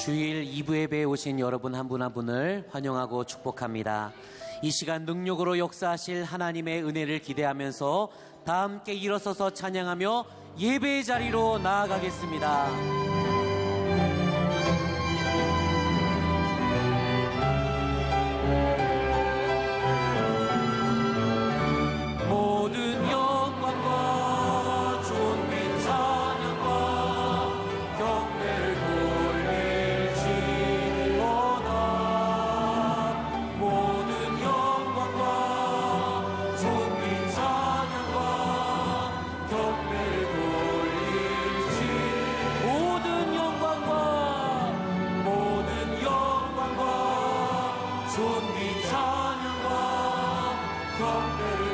주일 2부 예배에 오신 여러분 한 분 한 분을 환영하고 축복합니다. 이 시간 능력으로 역사하실 하나님의 은혜를 기대하면서 다 함께 일어서서 찬양하며 예배의 자리로 나아가겠습니다. 모든 영광과 존귀 찬양과 경배를 돌릴지어다. 모든 영광과 존귀 찬양과 경배를 돌릴지 모든 영광과 존귀 찬양과 경배를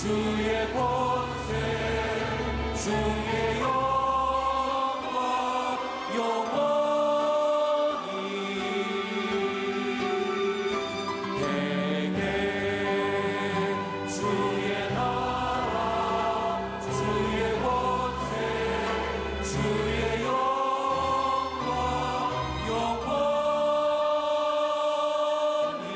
주의 권세 주의 영광 영원히 대개 주의 나라 주의 권세 주의 영광 영원히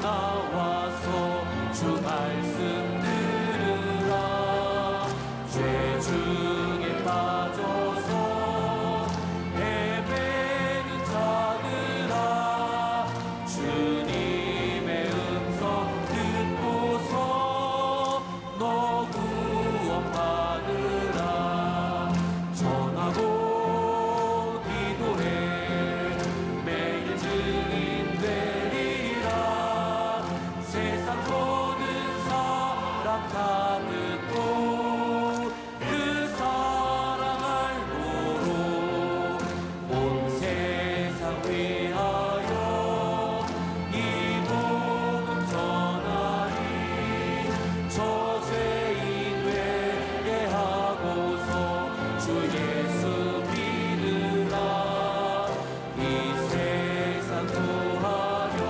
나와서 주 말씀 들으라. 죄 중에 빠져서 헤매는 자들아, 주님의 음성 듣고서 너 구원받으라. 전하고 기도해 매일 증인 되리라. 세상 모든 사람 다 듣고 그 사랑 알고로 온 세상 위하여 이 복음 전하리. 저 죄인 되게 하고서 주 예수 믿으라. 이 세상 구하여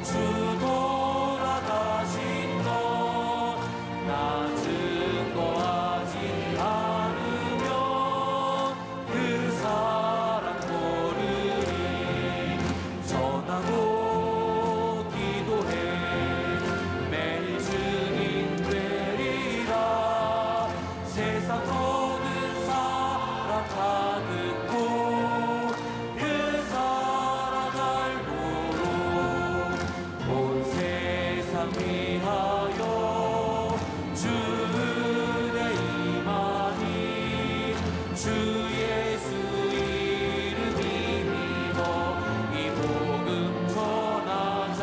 주 돌아가신 것 나 증거하지 않으면 그 사랑 모르리. 전하고 기도해 매일 증인 되리라. 세상 모든 사랑 다 듣고 그 사랑 알고로 온 세상 위하여 주 은혜 임하니. 주 예수 이름 힘입어 이 복음 전하자.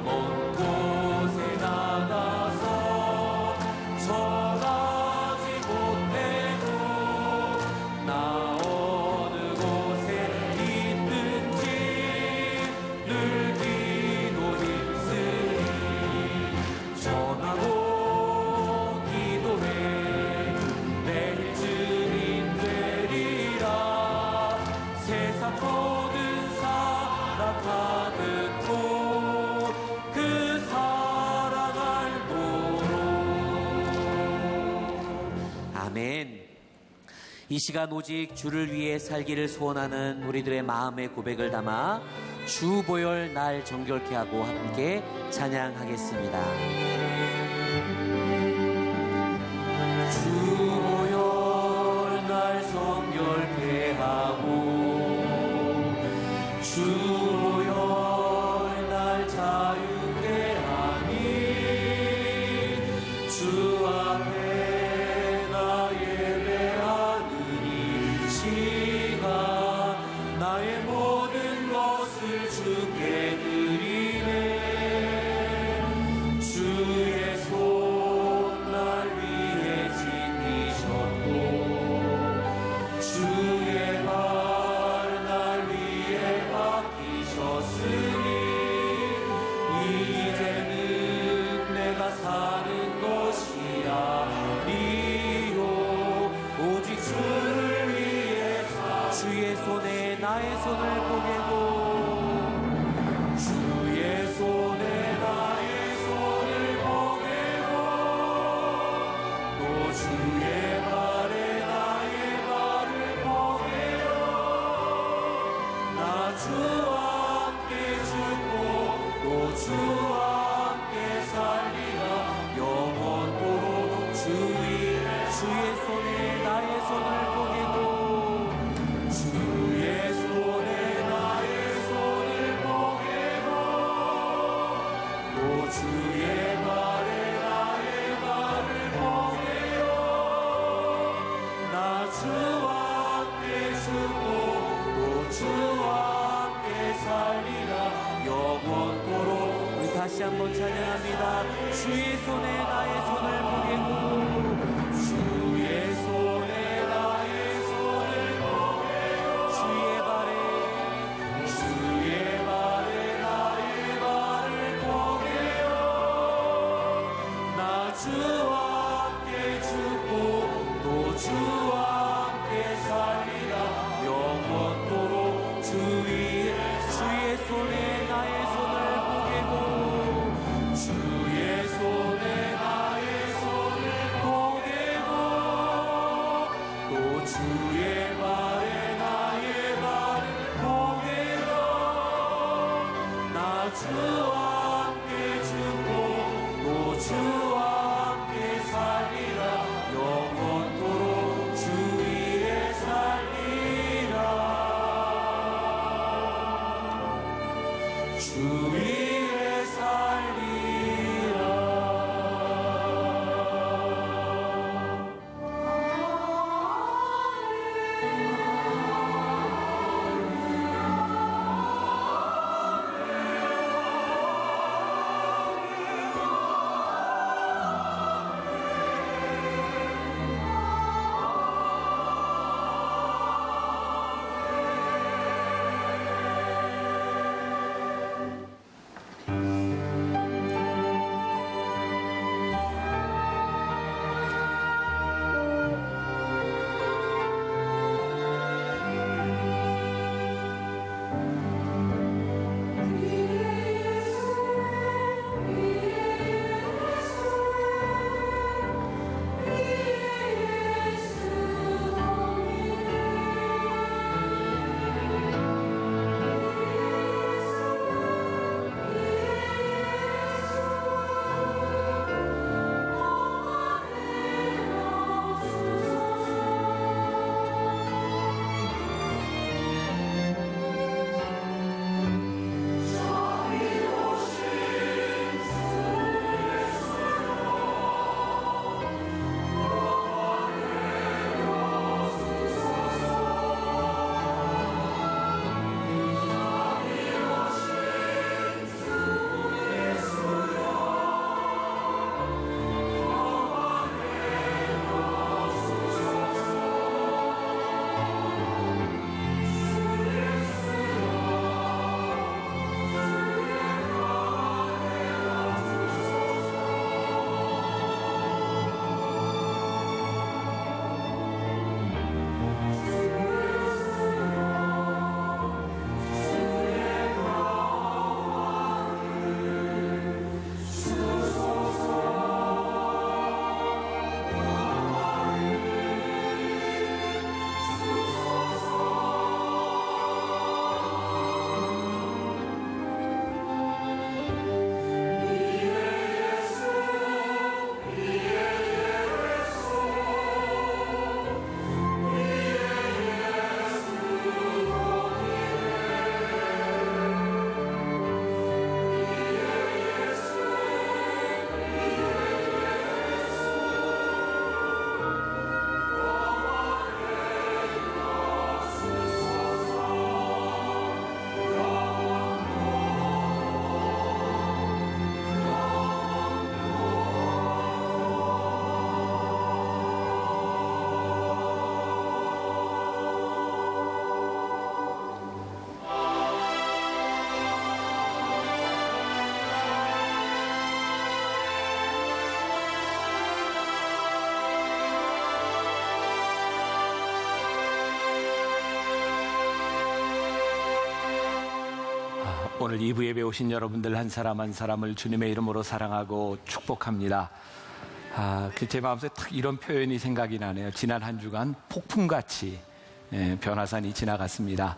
먼 곳에 나가서 전하지 못해도 나 어느 곳에 있든지 늘 기도 힘쓰리. 전하고 기도해 매일 증인 되리라. 세상 모든 사랑 다 듣고 그 사랑 알고로. 아멘. 이 시간 오직 주를 위해 살기를 소원하는 우리들의 마음의 고백을 담아 주보혈 날 정결케 하고 함께 찬양하겠습니다. 주보혈 날 정결케 하고 주보혈 날 자유케 하니. 주 앞에 주의 손에 나의 손을 보게고 주의 손에 나의 손을 보게고 또 주의 발에 나의 발을 보게요 나 주와 함께 죽고 또 주와 함께 살리라 영원토록 주의 손에 나의 손을 보게고 주의 손에 나의 손을 보게고 또 주의 발에 나의 발을 보게요 나 주와 함께 죽고 또 주와 함께 살리라 영원토록 우리 다시 한번 찬양합니다. 주의 손에 나의 손을 보게고 주의 손에 나의 손을 보게요 주의 발에 나의 발을 보게요 나 주와 함께 죽고 또 주와 함께 살리라 영원토록 주의 손에 나의 손을 보게고 주의 손에 나의 손을 오늘 2부 예배 오신 여러분들 한 사람 한 사람을 주님의 이름으로 사랑하고 축복합니다. 제 마음속에 딱 이런 표현이 생각이 나네요. 지난 한 주간 폭풍같이 변화산이 지나갔습니다.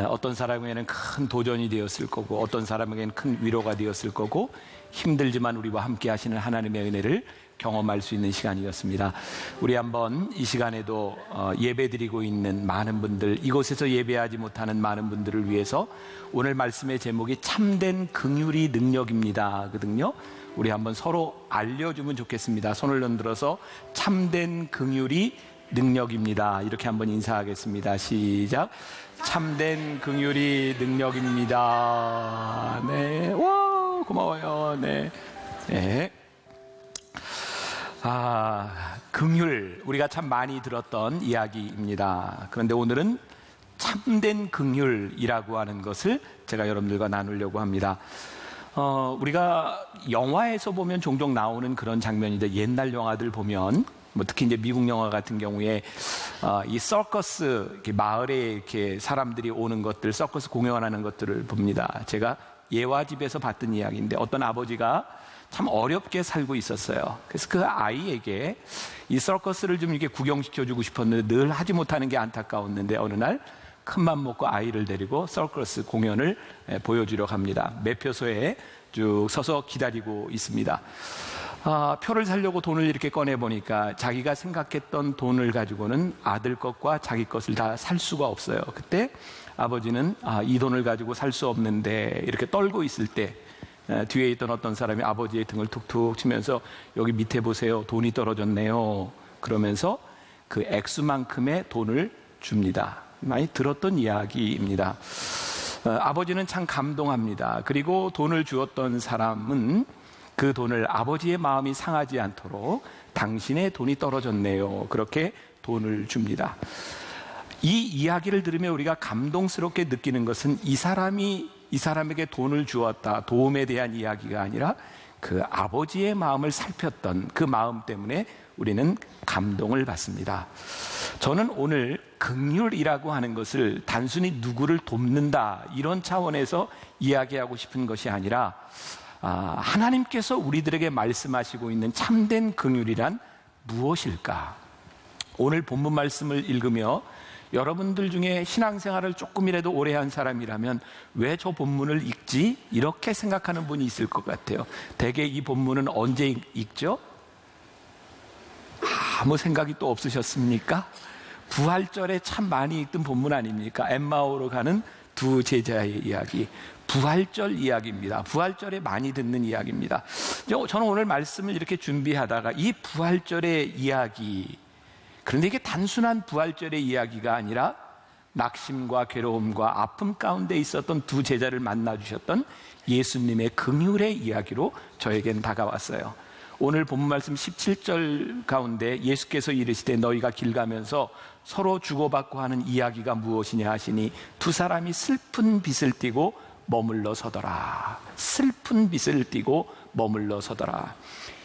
어떤 사람에게는 큰 도전이 되었을 거고, 어떤 사람에게는 큰 위로가 되었을 거고, 힘들지만 우리와 함께 하시는 하나님의 은혜를 경험할 수 있는 시간이었습니다. 우리 한번 이 시간에도 예배드리고 있는 많은 분들, 이곳에서 예배하지 못하는 많은 분들을 위해서 오늘 말씀의 제목이 참된 긍휼이 능력입니다 거든요. 우리 한번 서로 알려주면 좋겠습니다. 손을 흔들어서 참된 긍휼이 능력입니다. 이렇게 한번 인사하겠습니다. 시작. 참된 긍휼이 능력입니다. 네, 와, 고마워요. 네, 네. 긍휼, 우리가 참 많이 들었던 이야기입니다. 그런데 오늘은 참된 긍휼이라고 하는 것을 제가 여러분들과 나누려고 합니다. 우리가 영화에서 보면 종종 나오는 그런 장면인데, 옛날 영화들 보면 특히 이제 미국 영화 같은 경우에 이 서커스, 이렇게 마을에 이렇게 사람들이 오는 것들, 서커스 공연하는 것들을 봅니다. 제가 예화집에서 봤던 이야기인데, 어떤 아버지가 참 어렵게 살고 있었어요. 그래서 그 아이에게 이 서커스를 좀 이렇게 구경시켜주고 싶었는데 늘 하지 못하는 게 안타까웠는데, 어느 날 큰맘 먹고 아이를 데리고 서커스 공연을 보여주려 갑니다. 매표소에 쭉 서서 기다리고 있습니다. 표를 사려고 돈을 이렇게 꺼내보니까 자기가 생각했던 돈을 가지고는 아들 것과 자기 것을 다 살 수가 없어요. 그때 아버지는 이 돈을 가지고 살 수 없는데 이렇게 떨고 있을 때 뒤에 있던 어떤 사람이 아버지의 등을 툭툭 치면서 여기 밑에 보세요, 돈이 떨어졌네요. 그러면서 그 액수만큼의 돈을 줍니다. 많이 들었던 이야기입니다. 아버지는 참 감동합니다. 그리고 돈을 주었던 사람은 그 돈을 아버지의 마음이 상하지 않도록 당신의 돈이 떨어졌네요, 그렇게 돈을 줍니다. 이 이야기를 들으며 우리가 감동스럽게 느끼는 것은 이 사람에게 돈을 주었다, 도움에 대한 이야기가 아니라 그 아버지의 마음을 살폈던 그 마음 때문에 우리는 감동을 받습니다. 저는 오늘 긍휼이라고 하는 것을 단순히 누구를 돕는다 이런 차원에서 이야기하고 싶은 것이 아니라, 하나님께서 우리들에게 말씀하시고 있는 참된 긍휼이란 무엇일까? 오늘 본문 말씀을 읽으며 여러분들 중에 신앙생활을 조금이라도 오래 한 사람이라면 왜 저 본문을 읽지? 이렇게 생각하는 분이 있을 것 같아요. 대개 이 본문은 언제 읽죠? 아무 생각이 또 없으셨습니까? 부활절에 참 많이 읽던 본문 아닙니까? 엠마오로 가는 두 제자의 이야기, 부활절 이야기입니다. 부활절에 많이 듣는 이야기입니다. 저는 오늘 말씀을 이렇게 준비하다가 이 부활절의 이야기, 그런데 이게 단순한 부활절의 이야기가 아니라 낙심과 괴로움과 아픔 가운데 있었던 두 제자를 만나주셨던 예수님의 긍휼의 이야기로 저에겐 다가왔어요. 오늘 본문 말씀 17절 가운데 예수께서 이르시되 너희가 길 가면서 서로 주고받고 하는 이야기가 무엇이냐 하시니 두 사람이 슬픈 빛을 띠고 머물러 서더라. 슬픈 빛을 띠고 머물러 서더라.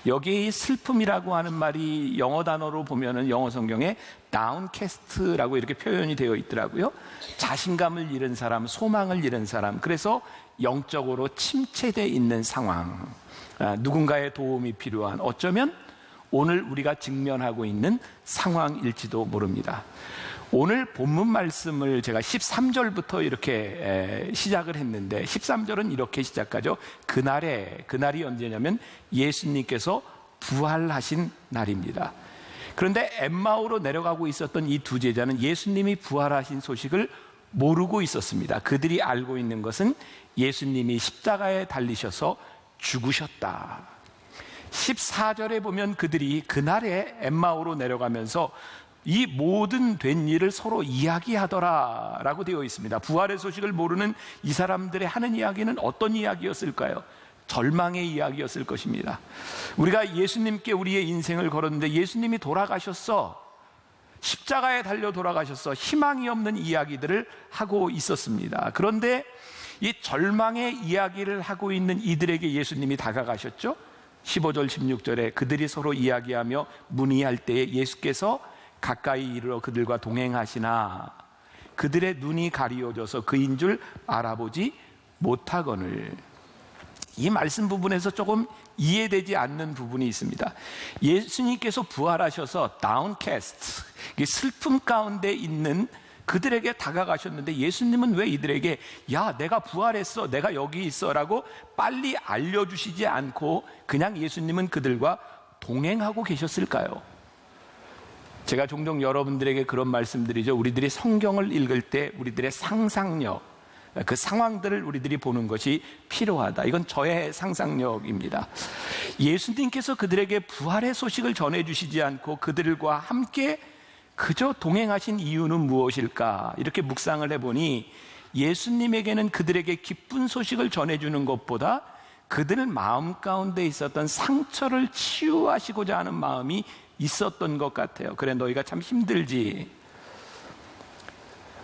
여기 슬픔이라고 하는 말이 영어 단어로 보면은 영어 성경에 downcast라고 이렇게 표현이 되어 있더라고요. 자신감을 잃은 사람, 소망을 잃은 사람, 그래서 영적으로 침체되어 있는 상황, 누군가의 도움이 필요한, 어쩌면 오늘 우리가 직면하고 있는 상황일지도 모릅니다. 오늘 본문 말씀을 제가 13절부터 이렇게 시작을 했는데 13절은 이렇게 시작하죠. 그날이 언제냐면 예수님께서 부활하신 날입니다. 그런데 엠마오로 내려가고 있었던 이 두 제자는 예수님이 부활하신 소식을 모르고 있었습니다. 그들이 알고 있는 것은 예수님이 십자가에 달리셔서 죽으셨다. 14절에 보면 그들이 그날에 엠마오로 내려가면서 이 모든 된 일을 서로 이야기하더라 라고 되어 있습니다. 부활의 소식을 모르는 이 사람들의 하는 이야기는 어떤 이야기였을까요? 절망의 이야기였을 것입니다. 우리가 예수님께 우리의 인생을 걸었는데 예수님이 돌아가셨어, 십자가에 달려 돌아가셨어, 희망이 없는 이야기들을 하고 있었습니다. 그런데 이 절망의 이야기를 하고 있는 이들에게 예수님이 다가가셨죠. 15절 16절에 그들이 서로 이야기하며 문의할 때에 예수께서 가까이 이르러 그들과 동행하시나 그들의 눈이 가리워져서 그인 줄 알아보지 못하거늘. 이 말씀 부분에서 조금 이해되지 않는 부분이 있습니다. 예수님께서 부활하셔서 다운캐스트, 슬픔 가운데 있는 그들에게 다가가셨는데 예수님은 왜 이들에게 야 내가 부활했어, 내가 여기 있어 라고 빨리 알려주시지 않고 그냥 예수님은 그들과 동행하고 계셨을까요? 제가 종종 여러분들에게 그런 말씀드리죠. 우리들이 성경을 읽을 때 우리들의 상상력, 그 상황들을 우리들이 보는 것이 필요하다. 이건 저의 상상력입니다. 예수님께서 그들에게 부활의 소식을 전해주시지 않고 그들과 함께 그저 동행하신 이유는 무엇일까? 이렇게 묵상을 해보니 예수님에게는 그들에게 기쁜 소식을 전해주는 것보다 그들 마음 가운데 있었던 상처를 치유하시고자 하는 마음이 있었던 것 같아요. 그래, 너희가 참 힘들지.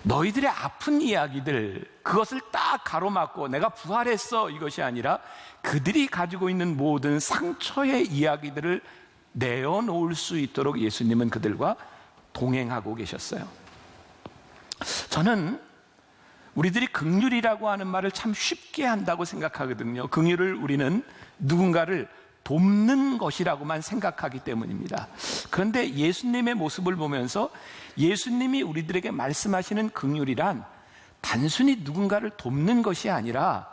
너희들의 아픈 이야기들, 그것을 딱 가로막고 내가 부활했어 이것이 아니라 그들이 가지고 있는 모든 상처의 이야기들을 내어놓을 수 있도록 예수님은 그들과 동행하고 계셨어요. 저는 우리들이 긍휼이라고 하는 말을 참 쉽게 한다고 생각하거든요. 긍휼을 우리는 누군가를 돕는 것이라고만 생각하기 때문입니다. 그런데 예수님의 모습을 보면서 예수님이 우리들에게 말씀하시는 긍휼이란 단순히 누군가를 돕는 것이 아니라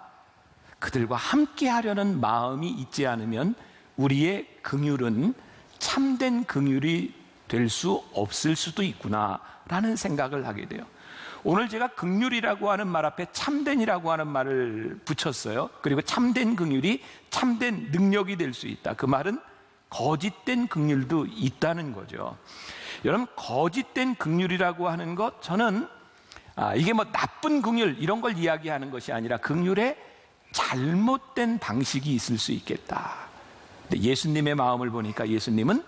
그들과 함께 하려는 마음이 있지 않으면 우리의 긍휼은 참된 긍휼이 될 수 없을 수도 있구나라는 생각을 하게 돼요. 오늘 제가 긍휼이라고 하는 말 앞에 참된이라고 하는 말을 붙였어요. 그리고 참된 긍휼이 참된 능력이 될 수 있다. 그 말은 거짓된 긍휼도 있다는 거죠. 여러분, 거짓된 긍휼이라고 하는 것, 저는 이게 뭐 나쁜 긍휼 이런 걸 이야기하는 것이 아니라 긍휼의 잘못된 방식이 있을 수 있겠다. 근데 예수님의 마음을 보니까 예수님은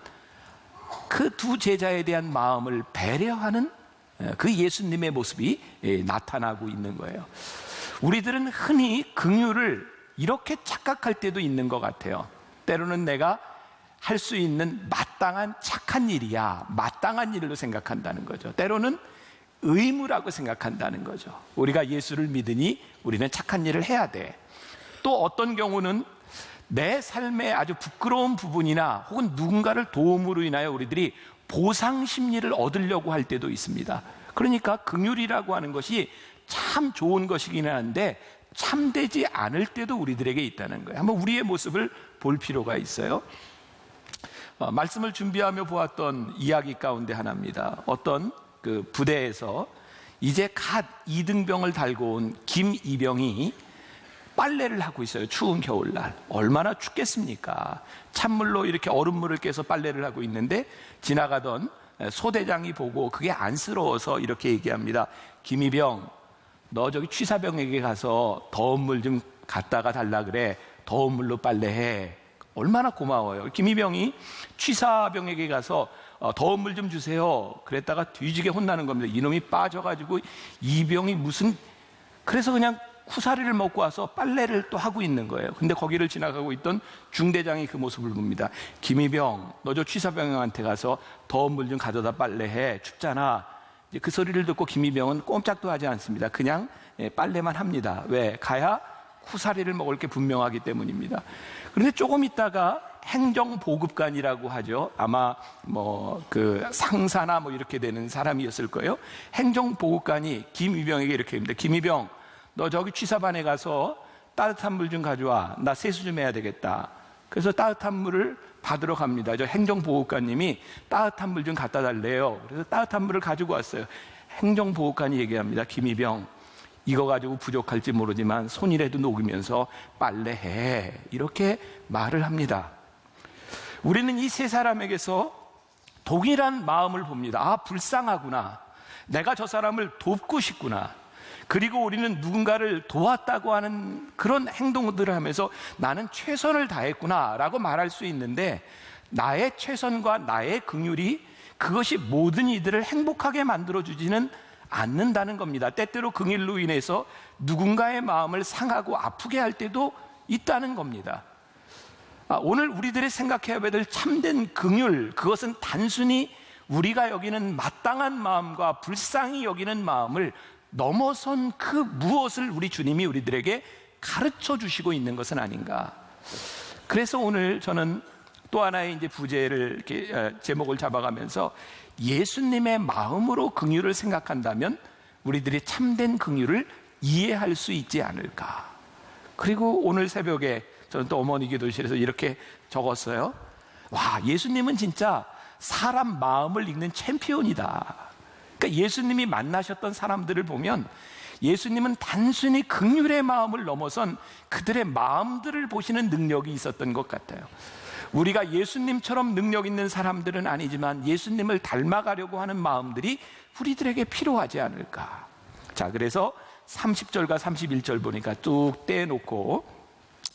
그 두 제자에 대한 마음을 배려하는 그 예수님의 모습이 나타나고 있는 거예요. 우리들은 흔히 긍휼을 이렇게 착각할 때도 있는 것 같아요. 때로는 내가 할 수 있는 마땅한 착한 일이야, 마땅한 일로 생각한다는 거죠. 때로는 의무라고 생각한다는 거죠. 우리가 예수를 믿으니 우리는 착한 일을 해야 돼. 또 어떤 경우는 내 삶에 아주 부끄러운 부분이나 혹은 누군가를 도움으로 인하여 우리들이 보상 심리를 얻으려고 할 때도 있습니다. 그러니까 긍휼이라고 하는 것이 참 좋은 것이긴 한데 참되지 않을 때도 우리들에게 있다는 거예요. 한번 우리의 모습을 볼 필요가 있어요. 말씀을 준비하며 보았던 이야기 가운데 하나입니다. 어떤 그 부대에서 이제 갓 이등병을 달고 온 김이병이 빨래를 하고 있어요. 추운 겨울날. 얼마나 춥겠습니까? 찬물로 이렇게 얼음물을 깨서 빨래를 하고 있는데 지나가던 소대장이 보고 그게 안쓰러워서 이렇게 얘기합니다. 김이병, 너 저기 취사병에게 가서 더운 물 좀 갖다가 달라 그래. 더운 물로 빨래해. 얼마나 고마워요. 김이병이 취사병에게 가서 더운 물 좀 주세요. 그랬다가 뒤지게 혼나는 겁니다. 이놈이 빠져가지고 이병이 무슨, 그래서 그냥 쿠사리를 먹고 와서 빨래를 또 하고 있는 거예요. 근데 거기를 지나가고 있던 중대장이 그 모습을 봅니다. 김이병, 너 저 취사병한테 가서 더운 물 좀 가져다 빨래해. 춥잖아. 이제 그 소리를 듣고 김이병은 꼼짝도 하지 않습니다. 그냥 빨래만 합니다. 왜? 가야 쿠사리를 먹을 게 분명하기 때문입니다. 그런데 조금 있다가 행정보급관이라고 하죠. 아마 뭐 그 상사나 뭐 이렇게 되는 사람이었을 거예요. 행정보급관이 김이병에게 이렇게 합니다. 김이병, 너 저기 취사반에 가서 따뜻한 물 좀 가져와. 나 세수 좀 해야 되겠다. 그래서 따뜻한 물을 받으러 갑니다. 저 행정보호관님이 따뜻한 물 좀 갖다 달래요. 그래서 따뜻한 물을 가지고 왔어요. 행정보호관이 얘기합니다. 김이병, 이거 가지고 부족할지 모르지만 손이라도 녹이면서 빨래해. 이렇게 말을 합니다. 우리는 이 세 사람에게서 동일한 마음을 봅니다. 아, 불쌍하구나. 내가 저 사람을 돕고 싶구나. 그리고 우리는 누군가를 도왔다고 하는 그런 행동들을 하면서 나는 최선을 다했구나 라고 말할 수 있는데, 나의 최선과 나의 긍휼이 그것이 모든 이들을 행복하게 만들어주지는 않는다는 겁니다. 때때로 긍휼로 인해서 누군가의 마음을 상하고 아프게 할 때도 있다는 겁니다. 오늘 우리들이 생각해야 될 참된 긍휼, 그것은 단순히 우리가 여기는 마땅한 마음과 불쌍히 여기는 마음을 넘어선 그 무엇을 우리 주님이 우리들에게 가르쳐 주시고 있는 것은 아닌가. 그래서 오늘 저는 또 하나의 이제 부제를 이렇게 제목을 잡아가면서 예수님의 마음으로 긍휼을 생각한다면 우리들이 참된 긍휼을 이해할 수 있지 않을까. 그리고 오늘 새벽에 저는 또 어머니 기도실에서 이렇게 적었어요. 와, 예수님은 진짜 사람 마음을 읽는 챔피언이다. 그러니까 예수님이 만나셨던 사람들을 보면 예수님은 단순히 긍휼의 마음을 넘어선 그들의 마음들을 보시는 능력이 있었던 것 같아요. 우리가 예수님처럼 능력 있는 사람들은 아니지만 예수님을 닮아가려고 하는 마음들이 우리들에게 필요하지 않을까. 자, 그래서 30절과 31절 보니까 뚝 떼놓고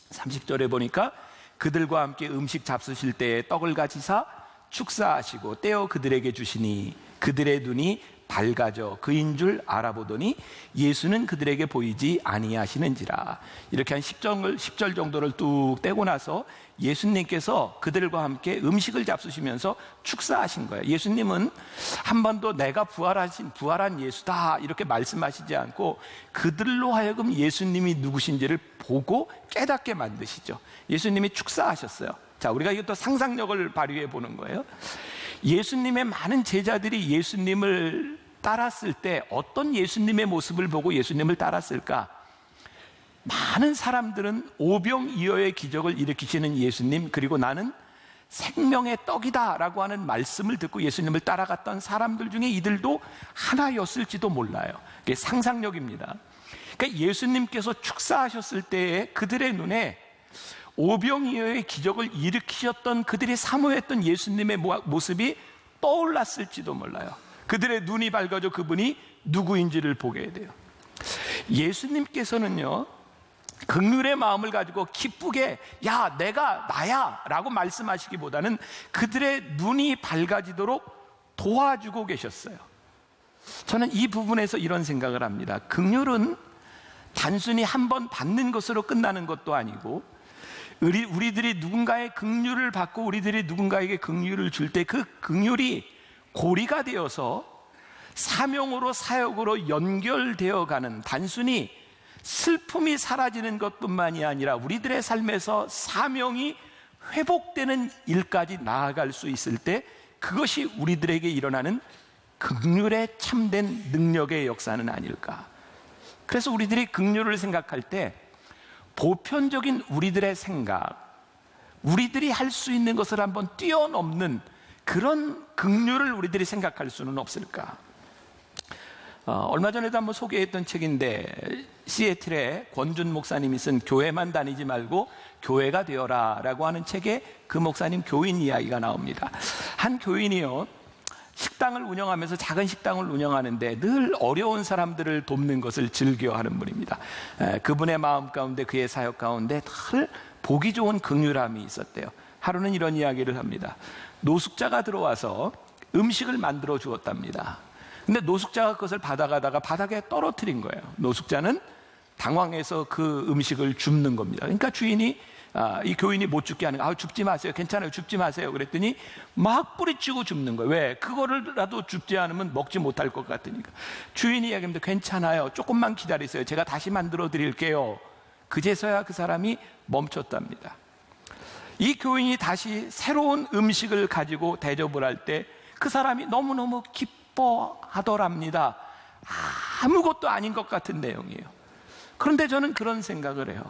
30절에 보니까 그들과 함께 음식 잡수실 때에 떡을 가지사 축사하시고 떼어 그들에게 주시니 그들의 눈이 밝아져 그인 줄 알아보더니 예수는 그들에게 보이지 아니하시는지라. 이렇게 한 10절 정도를 뚝 떼고 나서 예수님께서 그들과 함께 음식을 잡수시면서 축사하신 거예요. 예수님은 한 번도 내가 부활한 예수다 이렇게 말씀하시지 않고 그들로 하여금 예수님이 누구신지를 보고 깨닫게 만드시죠. 예수님이 축사하셨어요. 자, 우리가 이것도 상상력을 발휘해 보는 거예요. 예수님의 많은 제자들이 예수님을 따랐을 때 어떤 예수님의 모습을 보고 예수님을 따랐을까? 많은 사람들은 오병이어의 기적을 일으키시는 예수님, 그리고 나는 생명의 떡이다 라고 하는 말씀을 듣고 예수님을 따라갔던 사람들 중에 이들도 하나였을지도 몰라요. 그게 상상력입니다. 그러니까 예수님께서 축사하셨을 때에 그들의 눈에 오병이어의 기적을 일으키셨던 그들이 사모했던 예수님의 모습이 떠올랐을지도 몰라요. 그들의 눈이 밝아져 그분이 누구인지를 보게 돼요. 예수님께서는요, 긍휼의 마음을 가지고 기쁘게 야 내가 나야 라고 말씀하시기보다는 그들의 눈이 밝아지도록 도와주고 계셨어요. 저는 이 부분에서 이런 생각을 합니다. 긍휼은 단순히 한 번 받는 것으로 끝나는 것도 아니고 우리들이 누군가의 긍휼을 받고 우리들이 누군가에게 긍휼을 줄 때 그 긍휼이 고리가 되어서 사명으로 사역으로 연결되어 가는, 단순히 슬픔이 사라지는 것뿐만이 아니라 우리들의 삶에서 사명이 회복되는 일까지 나아갈 수 있을 때 그것이 우리들에게 일어나는 긍휼의 참된 능력의 역사는 아닐까. 그래서 우리들이 긍휼을 생각할 때 보편적인 우리들의 생각, 우리들이 할 수 있는 것을 한번 뛰어넘는 그런 긍휼을 우리들이 생각할 수는 없을까? 얼마 전에도 한번 소개했던 책인데 시애틀에 권준 목사님이 쓴 교회만 다니지 말고 교회가 되어라 라고 하는 책에 그 목사님 교인 이야기가 나옵니다. 한 교인이요, 식당을 운영하면서 작은 식당을 운영하는데 늘 어려운 사람들을 돕는 것을 즐겨하는 분입니다. 그분의 마음 가운데, 그의 사역 가운데 늘 보기 좋은 긍휼함이 있었대요. 하루는 이런 이야기를 합니다. 노숙자가 들어와서 음식을 만들어 주었답니다. 근데 노숙자가 그것을 받아가다가 바닥에 떨어뜨린 거예요. 노숙자는 당황해서 그 음식을 줍는 겁니다. 그러니까 주인이 이 교인이 못 죽게 하는 거예요. 줍지 마세요. 괜찮아요. 줍지 마세요. 그랬더니 막 뿌리치고 줍는 거예요. 왜? 그거를라도 줍지 않으면 먹지 못할 것 같으니까. 주인이 이야기합니다. 괜찮아요. 조금만 기다리세요. 제가 다시 만들어 드릴게요. 그제서야 그 사람이 멈췄답니다. 이 교인이 다시 새로운 음식을 가지고 대접을 할 때 그 사람이 너무너무 기뻐하더랍니다. 아무것도 아닌 것 같은 내용이에요. 그런데 저는 그런 생각을 해요.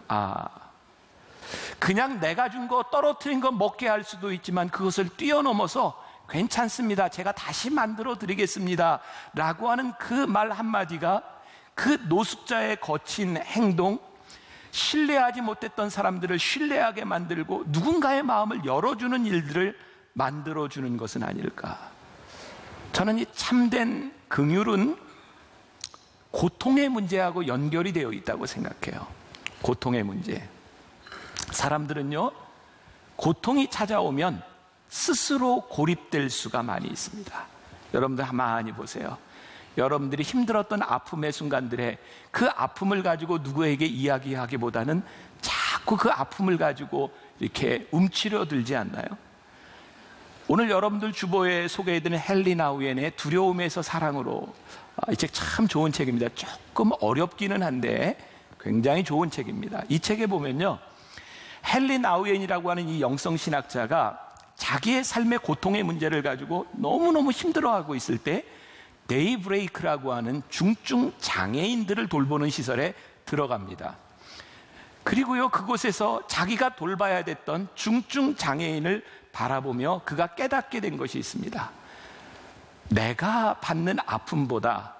그냥 내가 준 거, 떨어뜨린 거 먹게 할 수도 있지만 그것을 뛰어넘어서 괜찮습니다, 제가 다시 만들어 드리겠습니다 라고 하는 그 말 한마디가 그 노숙자의 거친 행동, 신뢰하지 못했던 사람들을 신뢰하게 만들고 누군가의 마음을 열어주는 일들을 만들어주는 것은 아닐까. 저는 이 참된 긍휼은 고통의 문제하고 연결이 되어 있다고 생각해요. 고통의 문제. 사람들은요, 고통이 찾아오면 스스로 고립될 수가 많이 있습니다. 여러분들 많이 보세요. 여러분들이 힘들었던 아픔의 순간들에 그 아픔을 가지고 누구에게 이야기하기보다는 자꾸 그 아픔을 가지고 이렇게 움츠려 들지 않나요? 오늘 여러분들 주보에 소개해드린 헨리 나우엔의 두려움에서 사랑으로, 이 책 참 좋은 책입니다. 조금 어렵기는 한데 굉장히 좋은 책입니다. 이 책에 보면요, 헨리 나우엔이라고 하는 이 영성신학자가 자기의 삶의 고통의 문제를 가지고 너무너무 힘들어하고 있을 때 데이브레이크라고 하는 중증 장애인들을 돌보는 시설에 들어갑니다. 그리고요, 그곳에서 자기가 돌봐야 됐던 중증 장애인을 바라보며 그가 깨닫게 된 것이 있습니다. 내가 받는 아픔보다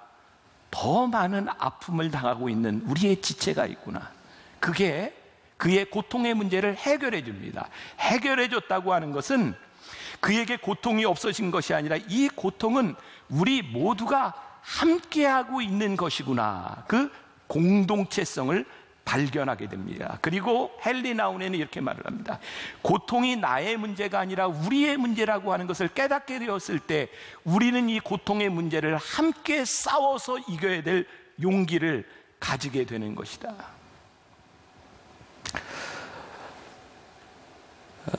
더 많은 아픔을 당하고 있는 우리의 지체가 있구나. 그게 그의 고통의 문제를 해결해 줍니다. 해결해 줬다고 하는 것은 그에게 고통이 없어진 것이 아니라 이 고통은 우리 모두가 함께하고 있는 것이구나. 그 공동체성을 발견하게 됩니다. 그리고 헨리 나우엔은 이렇게 말을 합니다. 고통이 나의 문제가 아니라 우리의 문제라고 하는 것을 깨닫게 되었을 때 우리는 이 고통의 문제를 함께 싸워서 이겨야 될 용기를 가지게 되는 것이다.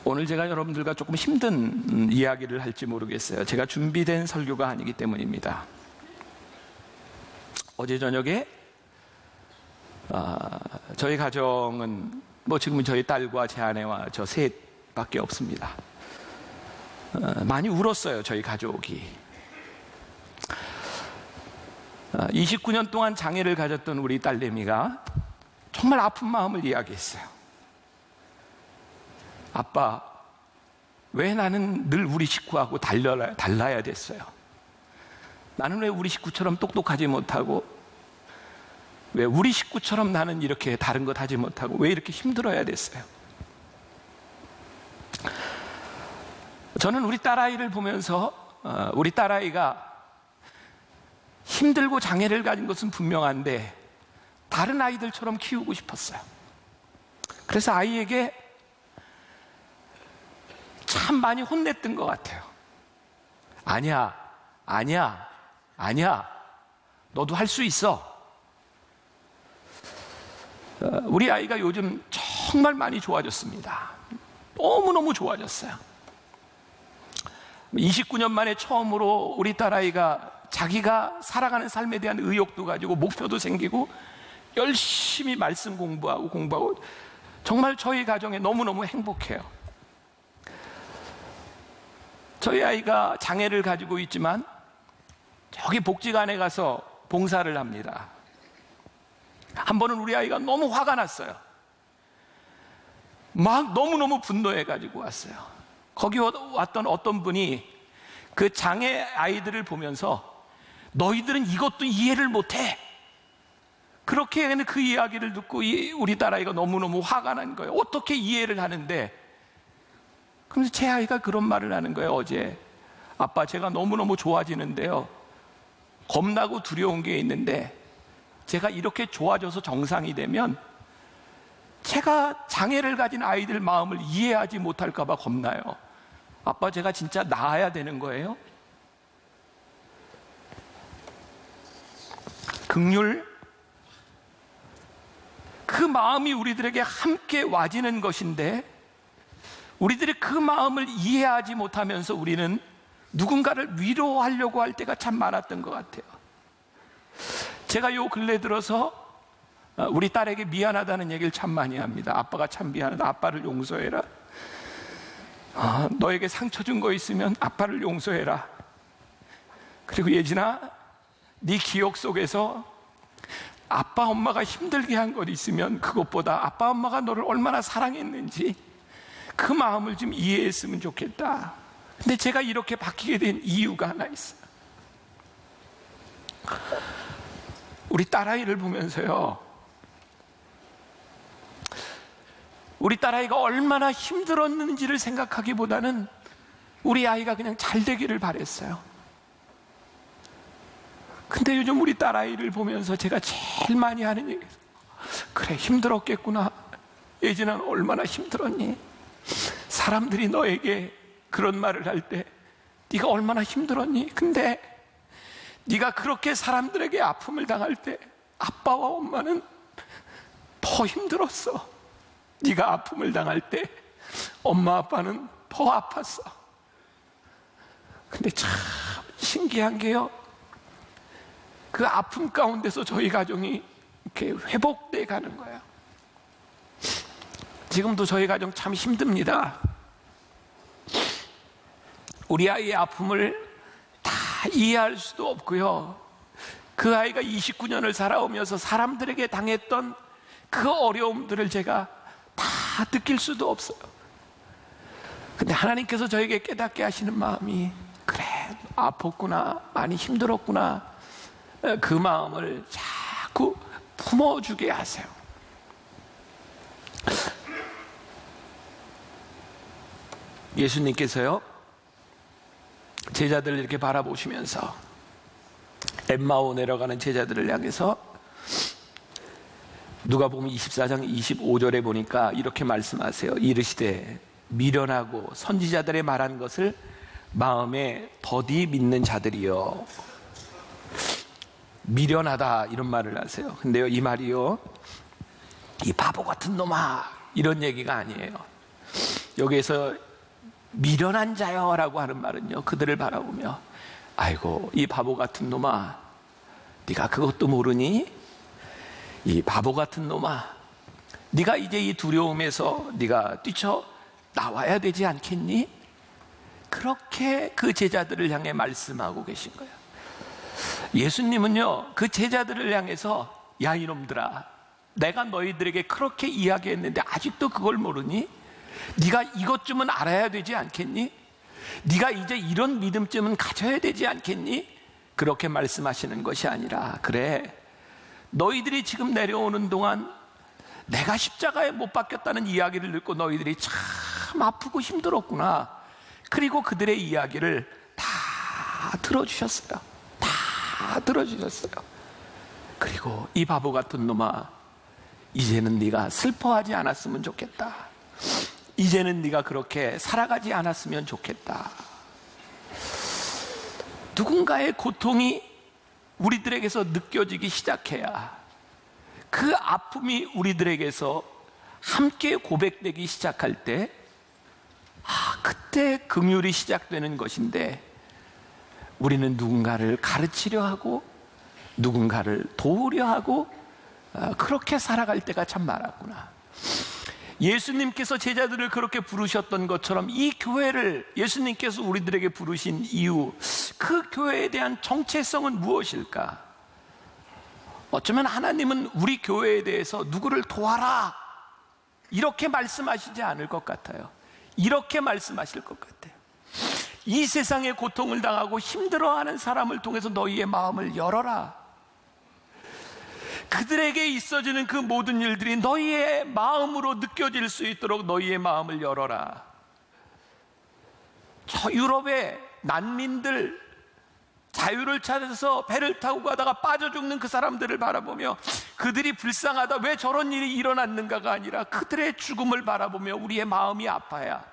오늘 제가 여러분들과 조금 힘든 이야기를 할지 모르겠어요. 제가 준비된 설교가 아니기 때문입니다. 어제 저녁에 저희 가정은 지금은 저희 딸과 제 아내와 저 셋밖에 없습니다. 많이 울었어요, 저희 가족이. 29년 동안 장애를 가졌던 우리 딸내미가 정말 아픈 마음을 이야기했어요. 아빠, 왜 나는 늘 우리 식구하고 달라야 됐어요? 나는 왜 우리 식구처럼 똑똑하지 못하고, 왜 우리 식구처럼 나는 이렇게 다른 것 하지 못하고 왜 이렇게 힘들어야 됐어요? 저는 우리 딸아이를 보면서 우리 딸아이가 힘들고 장애를 가진 것은 분명한데 다른 아이들처럼 키우고 싶었어요. 그래서 아이에게 참 많이 혼냈던 것 같아요. 아니야, 너도 할 수 있어. 우리 아이가 요즘 정말 많이 좋아졌습니다. 너무너무 좋아졌어요. 29년 만에 처음으로 우리 딸아이가 자기가 살아가는 삶에 대한 의욕도 가지고 목표도 생기고 열심히 말씀 공부하고 정말 저희 가정에 너무너무 행복해요. 저희 아이가 장애를 가지고 있지만 저기 복지관에 가서 봉사를 합니다. 한 번은 우리 아이가 너무 화가 났어요. 막 너무너무 분노해가지고 왔어요. 거기 왔던 어떤 분이 그 장애 아이들을 보면서 너희들은 이것도 이해를 못해. 그렇게 그 이야기를 듣고 우리 딸아이가 너무너무 화가 난 거예요. 어떻게 이해를 하는데. 그런데 제 아이가 그런 말을 하는 거예요, 어제. 아빠, 제가 너무너무 좋아지는데요, 겁나고 두려운 게 있는데 제가 이렇게 좋아져서 정상이 되면 제가 장애를 가진 아이들 마음을 이해하지 못할까 봐 겁나요. 아빠, 제가 진짜 나아야 되는 거예요? 긍휼, 그 마음이 우리들에게 함께 와지는 것인데 우리들이 그 마음을 이해하지 못하면서 우리는 누군가를 위로하려고 할 때가 참 많았던 것 같아요. 제가 요 근래 들어서 우리 딸에게 미안하다는 얘기를 참 많이 합니다. 아빠가 참 미안하다. 아빠를 용서해라. 너에게 상처 준 거 있으면 아빠를 용서해라. 그리고 예진아, 네 기억 속에서 아빠 엄마가 힘들게 한 것 있으면 그것보다 아빠 엄마가 너를 얼마나 사랑했는지 그 마음을 좀 이해했으면 좋겠다. 근데 제가 이렇게 바뀌게 된 이유가 하나 있어요. 우리 딸아이를 보면서요, 우리 딸아이가 얼마나 힘들었는지를 생각하기보다는 우리 아이가 그냥 잘 되기를 바랬어요. 근데 요즘 우리 딸아이를 보면서 제가 제일 많이 하는 얘기예요. 그래, 힘들었겠구나. 예진아, 얼마나 힘들었니? 사람들이 너에게 그런 말을 할 때 네가 얼마나 힘들었니? 근데 네가 그렇게 사람들에게 아픔을 당할 때 아빠와 엄마는 더 힘들었어. 네가 아픔을 당할 때 엄마 아빠는 더 아팠어. 근데 참 신기한 게요, 그 아픔 가운데서 저희 가정이 이렇게 회복돼 가는 거예요. 지금도 저희 가정 참 힘듭니다. 우리 아이의 아픔을 다 이해할 수도 없고요. 그 아이가 29년을 살아오면서 사람들에게 당했던 그 어려움들을 제가 다 느낄 수도 없어요. 근데 하나님께서 저에게 깨닫게 하시는 마음이, 그래, 아팠구나, 많이 힘들었구나, 그 마음을 자꾸 품어주게 하세요. 예수님께서요, 제자들을 이렇게 바라보시면서 엠마오 내려가는 제자들을 향해서 누가복음 24장 25절에 보니까 이렇게 말씀하세요. 이르시되 미련하고 선지자들의 말한 것을 마음에 더디 믿는 자들이요. 미련하다 이런 말을 하세요. 근데요, 이 말이요, 이 바보 같은 놈아 이런 얘기가 아니에요. 여기에서 미련한 자여라고 하는 말은요, 그들을 바라보며, 아이고 이 바보 같은 놈아, 네가 그것도 모르니? 이 바보 같은 놈아, 네가 이제 이 두려움에서 네가 뛰쳐 나와야 되지 않겠니? 그렇게 그 제자들을 향해 말씀하고 계신 거예요. 예수님은요, 그 제자들을 향해서, 야 이놈들아, 내가 너희들에게 그렇게 이야기했는데 아직도 그걸 모르니? 네가 이것쯤은 알아야 되지 않겠니? 네가 이제 이런 믿음쯤은 가져야 되지 않겠니? 그렇게 말씀하시는 것이 아니라, 그래, 너희들이 지금 내려오는 동안 내가 십자가에 못 박혔다는 이야기를 듣고 너희들이 참 아프고 힘들었구나. 그리고 그들의 이야기를 다 들어주셨어요. 다 들어주셨어요. 그리고 이 바보 같은 놈아, 이제는 네가 슬퍼하지 않았으면 좋겠다. 이제는 네가 그렇게 살아가지 않았으면 좋겠다. 누군가의 고통이 우리들에게서 느껴지기 시작해야 그 아픔이 우리들에게서 함께 고백되기 시작할 때, 그때 긍휼이 시작되는 것인데, 우리는 누군가를 가르치려 하고 누군가를 도우려 하고 그렇게 살아갈 때가 참 많았구나. 예수님께서 제자들을 그렇게 부르셨던 것처럼 이 교회를 예수님께서 우리들에게 부르신 이유, 그 교회에 대한 정체성은 무엇일까? 어쩌면 하나님은 우리 교회에 대해서 누구를 도와라 이렇게 말씀하시지 않을 것 같아요. 이렇게 말씀하실 것 같아요. 이 세상에 고통을 당하고 힘들어하는 사람을 통해서 너희의 마음을 열어라. 그들에게 있어지는 그 모든 일들이 너희의 마음으로 느껴질 수 있도록 너희의 마음을 열어라. 저 유럽의 난민들, 자유를 찾아서 배를 타고 가다가 빠져 죽는 그 사람들을 바라보며 그들이 불쌍하다, 왜 저런 일이 일어났는가가 아니라 그들의 죽음을 바라보며 우리의 마음이 아파야,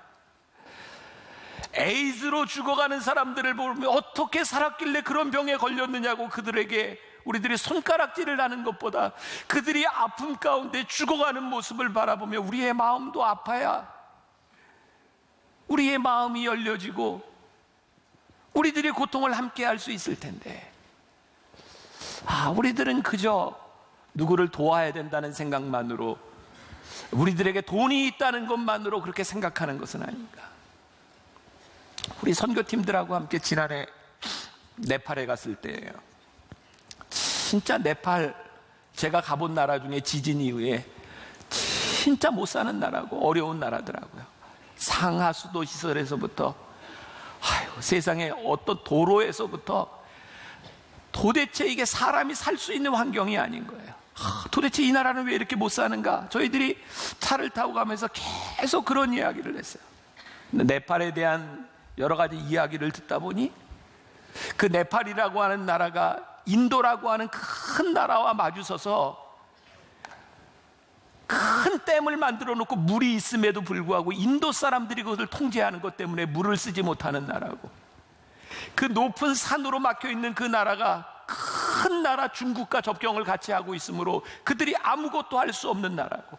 에이즈로 죽어가는 사람들을 보며 어떻게 살았길래 그런 병에 걸렸느냐고 그들에게 우리들이 손가락질을 하는 것보다 그들이 아픔 가운데 죽어가는 모습을 바라보며 우리의 마음도 아파야 우리의 마음이 열려지고 우리들이 고통을 함께 할 수 있을 텐데, 우리들은 그저 누구를 도와야 된다는 생각만으로, 우리들에게 돈이 있다는 것만으로 그렇게 생각하는 것은 아닌가. 우리 선교팀들하고 함께 지난해 네팔에 갔을 때예요. 진짜 네팔, 제가 가본 나라 중에 지진 이후에 진짜 못 사는 나라고 어려운 나라더라고요. 상하수도 시설에서부터 세상에 어떤 도로에서부터 도대체 이게 사람이 살 수 있는 환경이 아닌 거예요. 도대체 이 나라는 왜 이렇게 못 사는가? 저희들이 차를 타고 가면서 계속 그런 이야기를 했어요. 네팔에 대한 여러 가지 이야기를 듣다 보니 그 네팔이라고 하는 나라가 인도라고 하는 큰 나라와 마주서서 큰 댐을 만들어 놓고 물이 있음에도 불구하고 인도 사람들이 그것을 통제하는 것 때문에 물을 쓰지 못하는 나라고, 그 높은 산으로 막혀 있는 그 나라가 큰 나라 중국과 접경을 같이 하고 있으므로 그들이 아무것도 할 수 없는 나라고,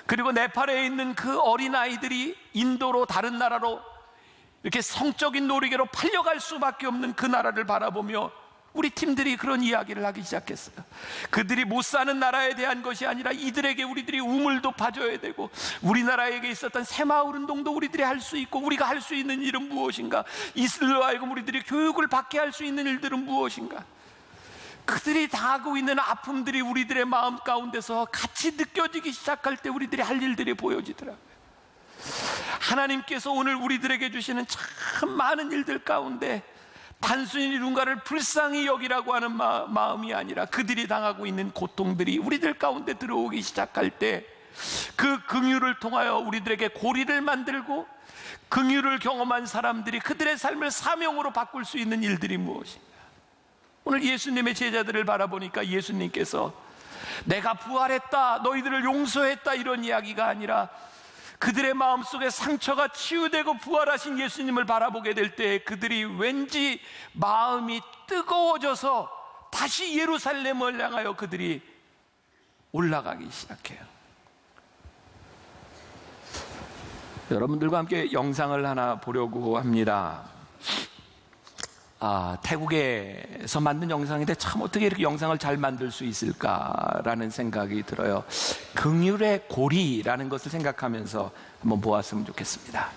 그리고 네팔에 있는 그 어린아이들이 인도로 다른 나라로 이렇게 성적인 놀이개로 팔려갈 수밖에 없는 그 나라를 바라보며 우리 팀들이 그런 이야기를 하기 시작했어요. 그들이 못 사는 나라에 대한 것이 아니라 이들에게 우리들이 우물 돋아줘야 되고, 우리나라에게 있었던 새마을 운동도 우리들이 할 수 있고, 우리가 할 수 있는 일은 무엇인가, 이슬로 하여금 우리들이 교육을 받게 할 수 있는 일들은 무엇인가, 그들이 당하고 있는 아픔들이 우리들의 마음 가운데서 같이 느껴지기 시작할 때 우리들이 할 일들이 보여지더라고요. 하나님께서 오늘 우리들에게 주시는 참 많은 일들 가운데 단순히 누군가를 불쌍히 여기라고 하는 마음이 아니라, 그들이 당하고 있는 고통들이 우리들 가운데 들어오기 시작할 때 그 긍휼을 통하여 우리들에게 고리를 만들고, 긍휼을 경험한 사람들이 그들의 삶을 사명으로 바꿀 수 있는 일들이 무엇인가. 오늘 예수님의 제자들을 바라보니까 예수님께서 내가 부활했다, 너희들을 용서했다, 이런 이야기가 아니라 그들의 마음속에 상처가 치유되고 부활하신 예수님을 바라보게 될 때 그들이 왠지 마음이 뜨거워져서 다시 예루살렘을 향하여 그들이 올라가기 시작해요. 여러분들과 함께 영상을 하나 보려고 합니다. 태국에서 만든 영상인데 참 어떻게 이렇게 영상을 잘 만들 수 있을까라는 생각이 들어요. 긍휼의 고리라는 것을 생각하면서 한번 보았으면 좋겠습니다.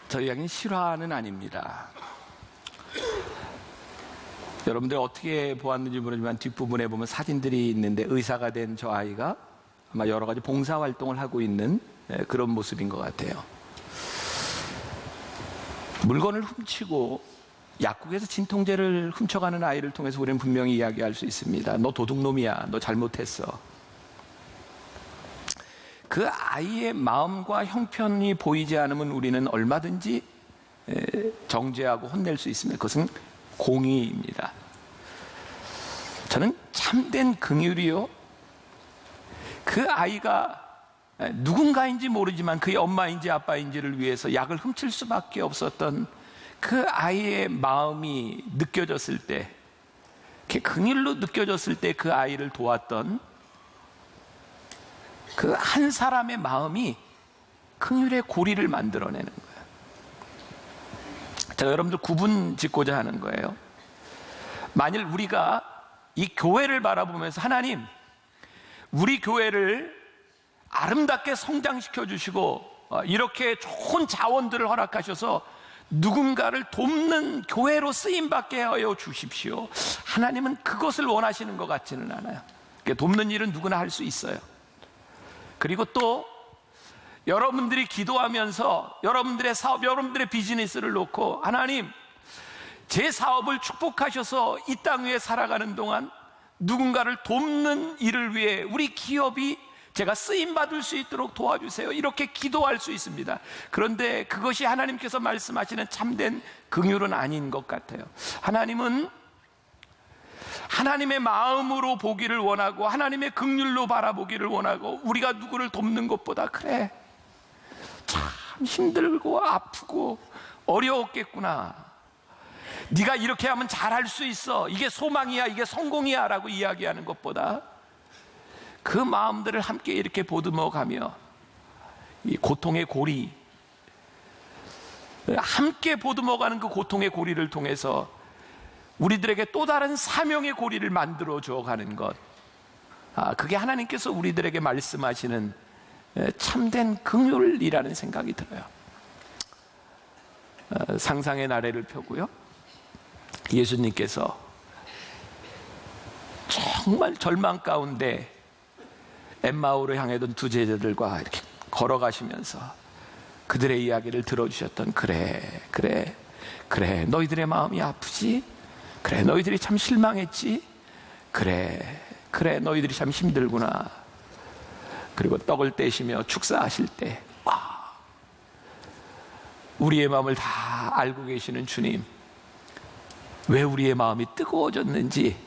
저 이야기는 실화는 아닙니다. 여러분들 어떻게 보았는지 모르지만 뒷부분에 보면 사진들이 있는데 의사가 된 저 아이가 아마 여러 가지 봉사활동을 하고 있는 그런 모습인 것 같아요. 물건을 훔치고 약국에서 진통제를 훔쳐가는 아이를 통해서 우리는 분명히 이야기할 수 있습니다. 너 도둑놈이야. 너 잘못했어. 그 아이의 마음과 형편이 보이지 않으면 우리는 얼마든지 정죄하고 혼낼 수 있으면 그것은 공의입니다. 저는 참된 긍휼이요, 그 아이가 누군가인지 모르지만 그의 엄마인지 아빠인지를 위해서 약을 훔칠 수밖에 없었던 그 아이의 마음이 느껴졌을 때, 이렇게 긍휼로 느껴졌을 때 그 아이를 도왔던 그 한 사람의 마음이 긍휼의 고리를 만들어내는 거예요. 제가 여러분들 구분 짓고자 하는 거예요. 만일 우리가 이 교회를 바라보면서 하나님, 우리 교회를 아름답게 성장시켜 주시고 이렇게 좋은 자원들을 허락하셔서 누군가를 돕는 교회로 쓰임받게 하여 주십시오. 하나님은 그것을 원하시는 것 같지는 않아요. 돕는 일은 누구나 할 수 있어요. 그리고 또 여러분들이 기도하면서 여러분들의 사업, 여러분들의 비즈니스를 놓고 하나님, 제 사업을 축복하셔서 이 땅 위에 살아가는 동안 누군가를 돕는 일을 위해 우리 기업이 제가 쓰임받을 수 있도록 도와주세요, 이렇게 기도할 수 있습니다. 그런데 그것이 하나님께서 말씀하시는 참된 긍휼은 아닌 것 같아요. 하나님은 하나님의 마음으로 보기를 원하고 하나님의 긍휼로 바라보기를 원하고, 우리가 누구를 돕는 것보다 그래, 참 힘들고 아프고 어려웠겠구나, 네가 이렇게 하면 잘할 수 있어, 이게 소망이야, 이게 성공이야 라고 이야기하는 것보다 그 마음들을 함께 이렇게 보듬어 가며 이 고통의 고리, 함께 보듬어 가는 그 고통의 고리를 통해서 우리들에게 또 다른 사명의 고리를 만들어 줘 가는 것, 그게 하나님께서 우리들에게 말씀하시는 참된 긍휼이라는 생각이 들어요. 상상의 나래를 펴고요, 예수님께서 정말 절망 가운데 엠마오로 향하던 두 제자들과 이렇게 걸어가시면서 그들의 이야기를 들어주셨던, 그래 너희들의 마음이 아프지, 그래 너희들이 참 실망했지, 그래 너희들이 참 힘들구나. 그리고 떡을 떼시며 축사하실 때 우리의 마음을 다 알고 계시는 주님, 왜 우리의 마음이 뜨거워졌는지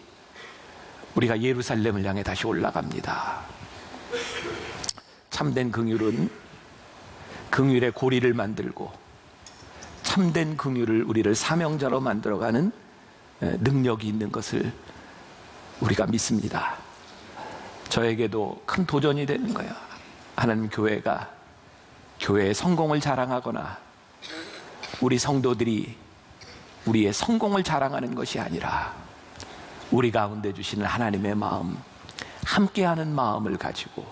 우리가 예루살렘을 향해 다시 올라갑니다. 참된 긍휼은 긍휼의 고리를 만들고, 참된 긍휼을 우리를 사명자로 만들어가는 능력이 있는 것을 우리가 믿습니다. 저에게도 큰 도전이 되는 거예요. 하나님, 교회가 교회의 성공을 자랑하거나 우리 성도들이 우리의 성공을 자랑하는 것이 아니라 우리 가운데 주시는 하나님의 마음, 함께하는 마음을 가지고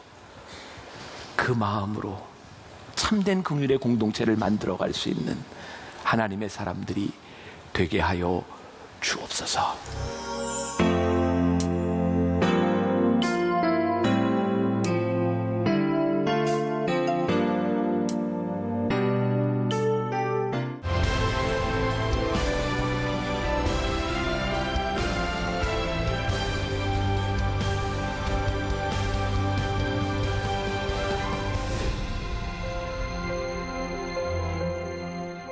그 마음으로 참된 긍휼의 공동체를 만들어갈 수 있는 하나님의 사람들이 되게 하여 주옵소서.